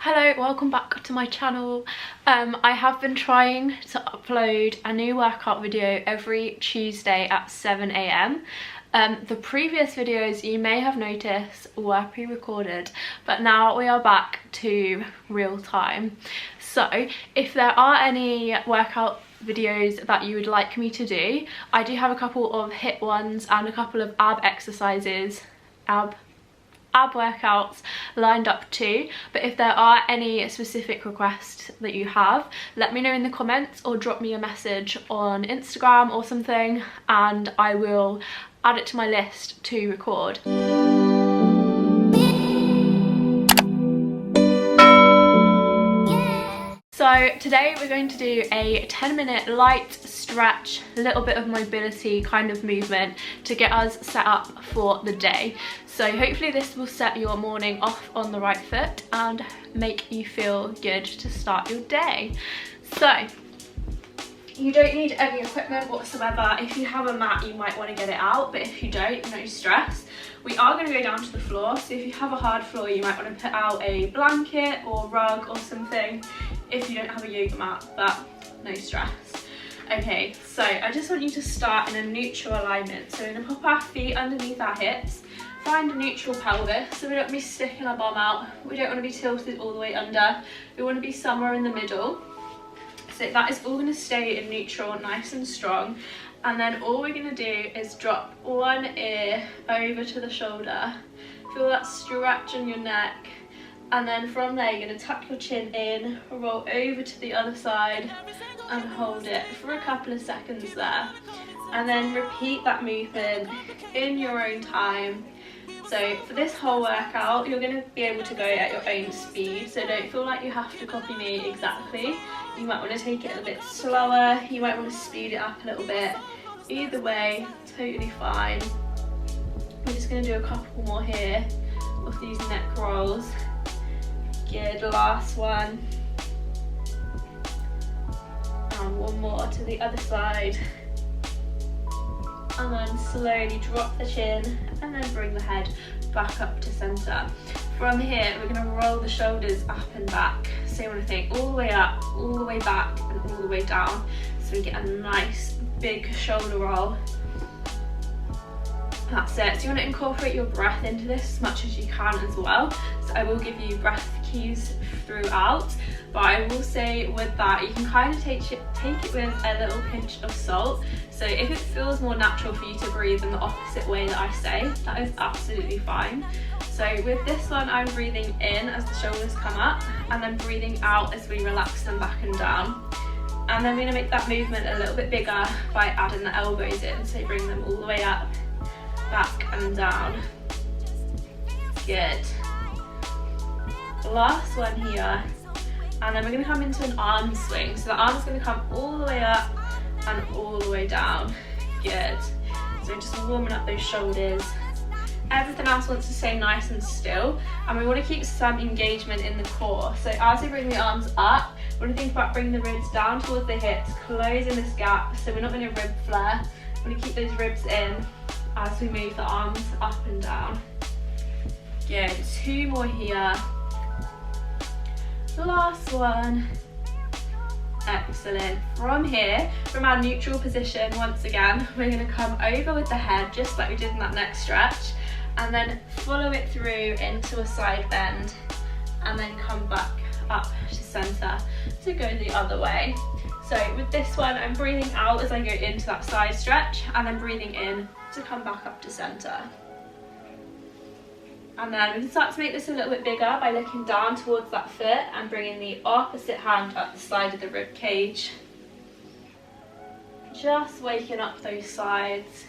Hello, welcome back to my channel. I have been trying to upload a new workout video every Tuesday at 7 AM. The previous videos you may have noticed were pre-recorded, but now we are back to real time. So if there are any workout videos that you would like me to do, I do have a couple of HIIT ones and a couple of ab exercises, ab workouts lined up too. But if there are any specific requests that you have, let me know in the comments or drop me a message on Instagram or something, and I will add it to my list to record. So today we're going to do a 10-minute light stretch, a little bit of mobility kind of movement to get us set up for the day. So hopefully this will set your morning off on the right foot and make you feel good to start your day. So you don't need any equipment whatsoever. If you have a mat, you might want to get it out, but if you don't, no stress. We are going to go down to the floor, so if you have a hard floor, you might want to put out a blanket or rug or something if you don't have a yoga mat, but no stress. Okay, so I just want you to start in a neutral alignment. So we're going to pop our feet underneath our hips, find a neutral pelvis, so we don't want to be sticking our bum out, we don't want to be tilted all the way under, we want to be somewhere in the middle. So that is all going to stay in neutral, nice and strong. And then all we're going to do is drop one ear over to the shoulder. Feel that stretch in your neck. And then from there, you're going to tuck your chin in, roll over to the other side and hold it for a couple of seconds there. And then repeat that movement in your own time. So for this whole workout, you're going to be able to go at your own speed. So don't feel like you have to copy me exactly. You might want to take it a bit slower. You might want to speed it up a little bit. Either way, totally fine. We're just going to do a couple more here of these neck rolls. Good, last one. And one more to the other side. And then slowly drop the chin and then bring the head back up to center. From here, we're going to roll the shoulders up and back. So you want to think all the way up, all the way back, and all the way down. So we get a nice big shoulder roll. That's it. So you want to incorporate your breath into this as much as you can as well. So I will give you breath cues throughout, but I will say with that, you can kind of take it with a little pinch of salt. So if it feels more natural for you to breathe in the opposite way that I say, that is absolutely fine. So with this one, I'm breathing in as the shoulders come up and then breathing out as we relax them back and down. And then we're going to make that movement a little bit bigger by adding the elbows in. So bring them all the way up, back and down. Good. Last one here. And then we're going to come into an arm swing. So the arm is going to come all the way up and all the way down. Good. So we're just warming up those shoulders. Everything else wants to stay nice and still, and we want to keep some engagement in the core. So as we bring the arms up, we want to think about bringing the ribs down towards the hips, closing this gap, so we're not going to rib flare. We want to keep those ribs in as we move the arms up and down. Good, two more here. Last one. Excellent. From here, from our neutral position, once again, we're going to come over with the head, just like we did in that neck stretch, and then follow it through into a side bend, and then come back up to center to go the other way. So with this one, I'm breathing out as I go into that side stretch, and then breathing in to come back up to center. And then we can start to make this a little bit bigger by looking down towards that foot and bringing the opposite hand up the side of the rib cage. Just waking up those sides.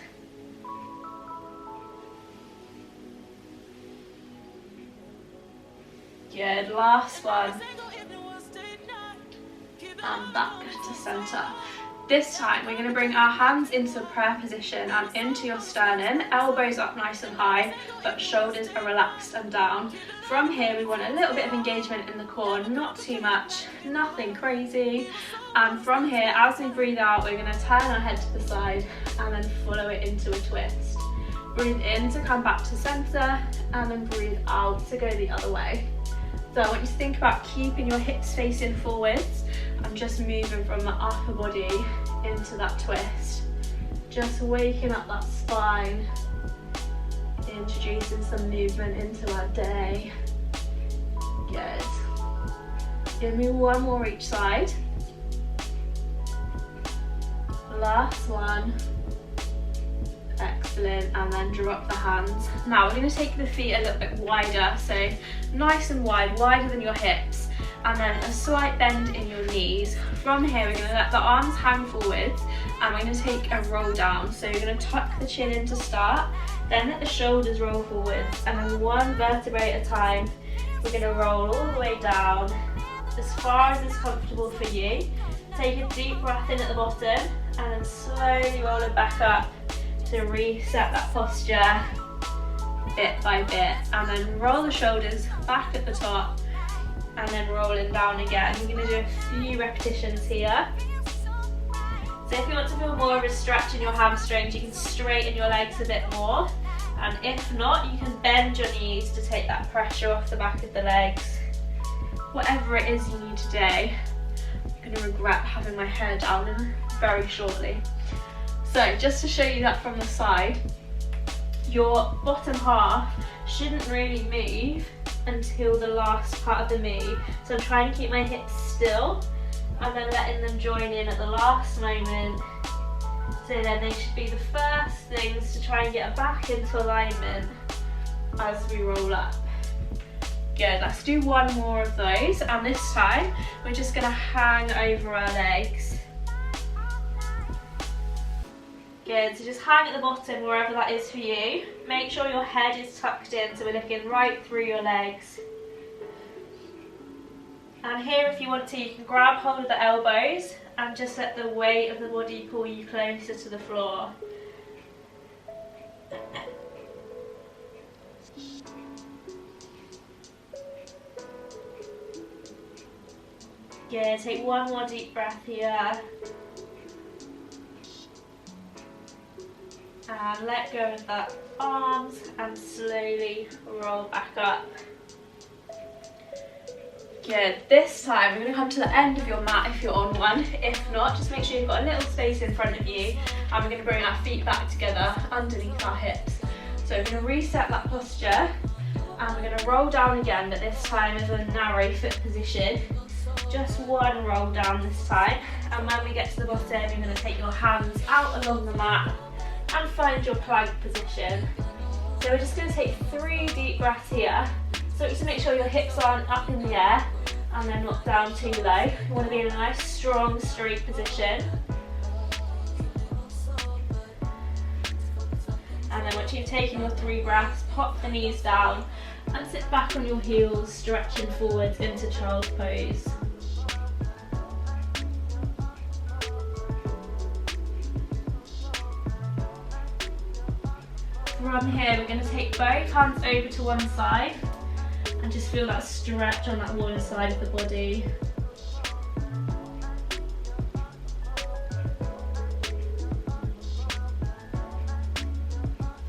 Good, last one. And back to center. This time we're going to bring our hands into a prayer position and into your sternum, elbows up nice and high, but shoulders are relaxed and down. From here we want a little bit of engagement in the core, not too much, nothing crazy. And from here, as we breathe out, we're going to turn our head to the side and then follow it into a twist. Breathe in to come back to center, and then breathe out to go the other way. So I want you to think about keeping your hips facing forwards and just moving from the upper body into that twist. Just waking up that spine, introducing some movement into our day. Good. Give me one more each side. Last one. Excellent, and then drop the hands. Now we're going to take the feet a little bit wider, so nice and wide, wider than your hips, and then a slight bend in your knees. From here we're going to let the arms hang forwards and we're going to take a roll down. So you're going to tuck the chin in to start, then let the shoulders roll forwards, and then one vertebrae at a time we're going to roll all the way down as far as is comfortable for you. Take a deep breath in at the bottom and then slowly roll it back up to reset that posture bit by bit, and then roll the shoulders back at the top and then rolling down again. You're going to do a few repetitions here. So if you want to feel more of a stretch in your hamstrings, you can straighten your legs a bit more, and if not, you can bend your knees to take that pressure off the back of the legs. Whatever it is you need today. I'm going to regret having my hair down very shortly. So just to show you that from the side, your bottom half shouldn't really move until the last part of the move. So I'm trying to keep my hips still and then letting them join in at the last moment. So then they should be the first things to try and get back into alignment as we roll up. Good, let's do one more of those, and this time we're just going to hang over our legs. Good, so just hang at the bottom wherever that is for you. Make sure your head is tucked in so we're looking right through your legs. And here, if you want to, you can grab hold of the elbows and just let the weight of the body pull you closer to the floor. Good, take one more deep breath here. And let go of that arms and slowly roll back up. Good, this time we're going to come to the end of your mat if you're on one. If not, just make sure you've got a little space in front of you, and we're going to bring our feet back together underneath our hips. So we're going to reset that posture and we're going to roll down again, but this time is a narrow foot position. Just one roll down this time, and when we get to the bottom you're going to take your hands out along the mat and find your plank position. So we're just going to take 3 deep breaths here. So just make sure your hips aren't up in the air and they're not down too low. You want to be in a nice strong straight position. And then once you've taken your 3 breaths, pop the knees down and sit back on your heels, stretching forwards into child's pose. From here, we're going to take both hands over to one side and just feel that stretch on that one side of the body.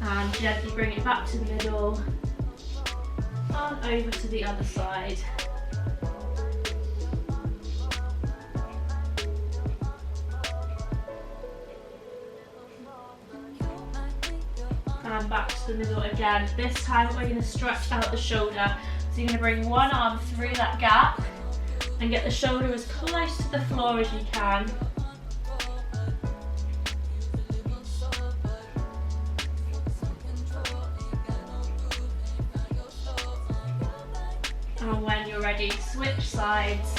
And gently bring it back to the middle and over to the other side. And back to the middle again. This time we're going to stretch out the shoulder. So you're going to bring one arm through that gap and get the shoulder as close to the floor as you can. And when you're ready, switch sides.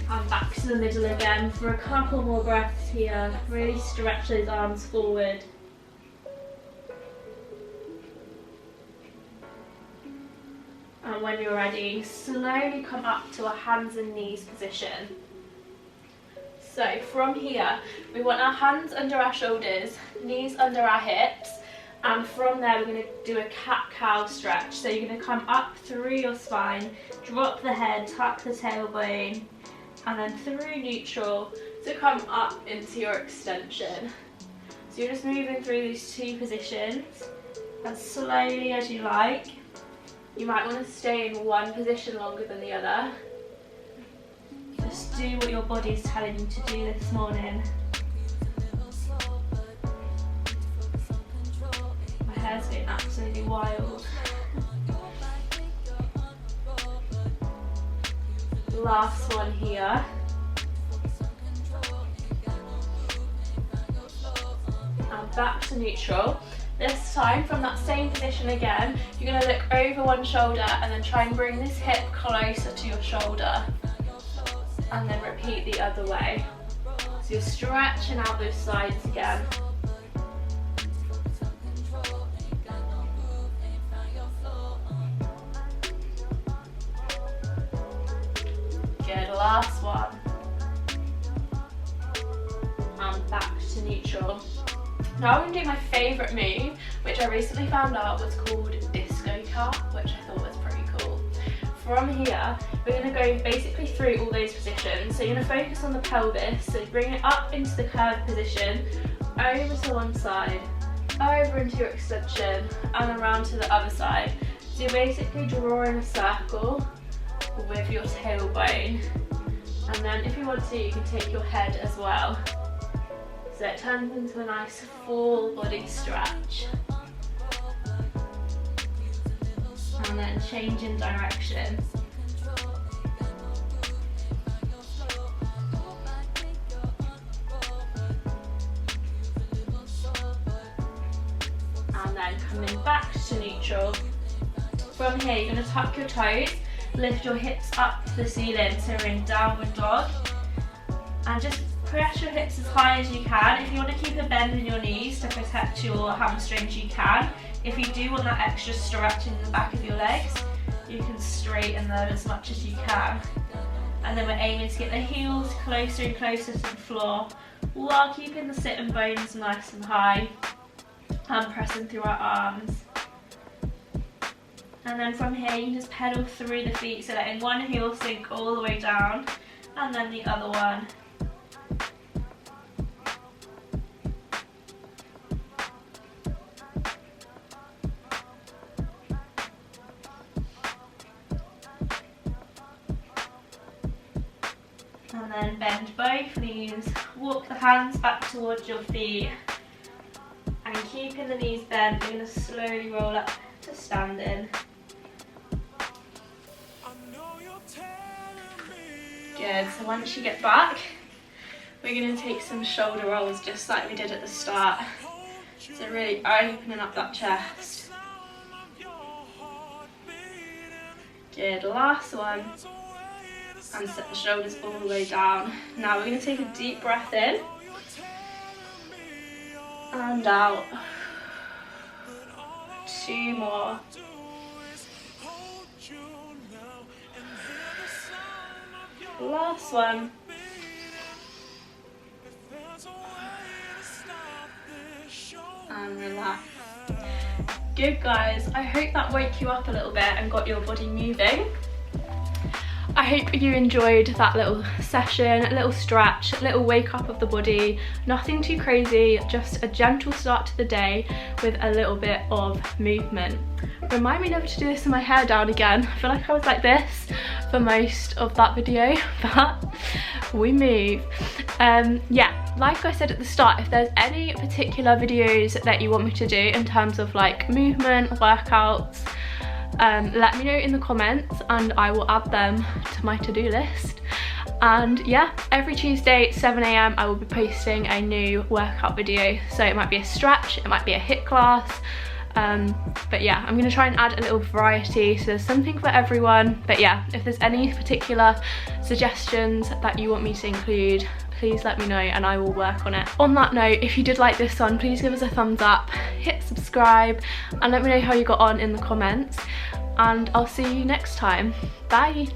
And back to the middle again for a couple more breaths here. Really stretch those arms forward. And when you're ready, slowly come up to a hands and knees position. So from here, we want our hands under our shoulders, knees under our hips, and from there we're going to do a cat-cow stretch. So you're going to come up through your spine, drop the head, tuck the tailbone, and then through neutral to come up into your extension. So you're just moving through these two positions as slowly as you like. You might want to stay in one position longer than the other. Just do what your body's telling you to do this morning. My hair's going absolutely wild. Last one here. And back to neutral. This time, from that same position again, you're going to look over one shoulder and then try and bring this hip closer to your shoulder. And then repeat the other way. So you're stretching out those sides again. Good, last one. And back to neutral. Now I'm going to do my favourite move, which I recently found out was called disco cut, which I thought was pretty cool. From here, we're going to go basically through all those positions. So you're going to focus on the pelvis, so bring it up into the curved position, over to one side, over into your extension, and around to the other side. So you're basically drawing a circle with your tailbone. And then if you want to, you can take your head as well. So it turns into a nice full body stretch. And then change in direction. And then coming back to neutral. From here, you're going to tuck your toes, lift your hips up to the ceiling, so we're in downward dog. And just press your hips as high as you can. If you want to keep a bend in your knees to protect your hamstrings, you can. If you do want that extra stretch in the back of your legs, you can straighten them as much as you can. And then we're aiming to get the heels closer and closer to the floor while keeping the sitting bones nice and high and pressing through our arms. And then from here, you can just pedal through the feet, so letting one heel sink all the way down and then the other one. And then bend both knees, walk the hands back towards your feet, and keeping the knees bent, you're going to slowly roll up to standing. Good, so once you get back, we're going to take some shoulder rolls just like we did at the start. So really opening up that chest. Good, last one. And set the shoulders all the way down. Now we're going to take a deep breath in and out. 2 more. Last one. And relax. Good guys, I hope that woke you up a little bit and got your body moving. I hope you enjoyed that little session, a little stretch, a little wake up of the body. Nothing too crazy, just a gentle start to the day with a little bit of movement. Remind me never to do this with my hair down again. I feel like I was like this for most of that video, but we move. Yeah, like I said at the start, if there's any particular videos that you want me to do in terms of like movement, workouts, let me know in the comments and I will add them to my to-do list. And yeah, every Tuesday 7 AM I will be posting a new workout video. So it might be a stretch, it might be a HIIT class, but yeah, I'm going to try and add a little variety so there's something for everyone. But yeah, if there's any particular suggestions that you want me to include, please let me know and I will work on it. On that note, if you did like this one, please give us a thumbs up, hit subscribe, and let me know how you got on in the comments. And I'll see you next time. Bye.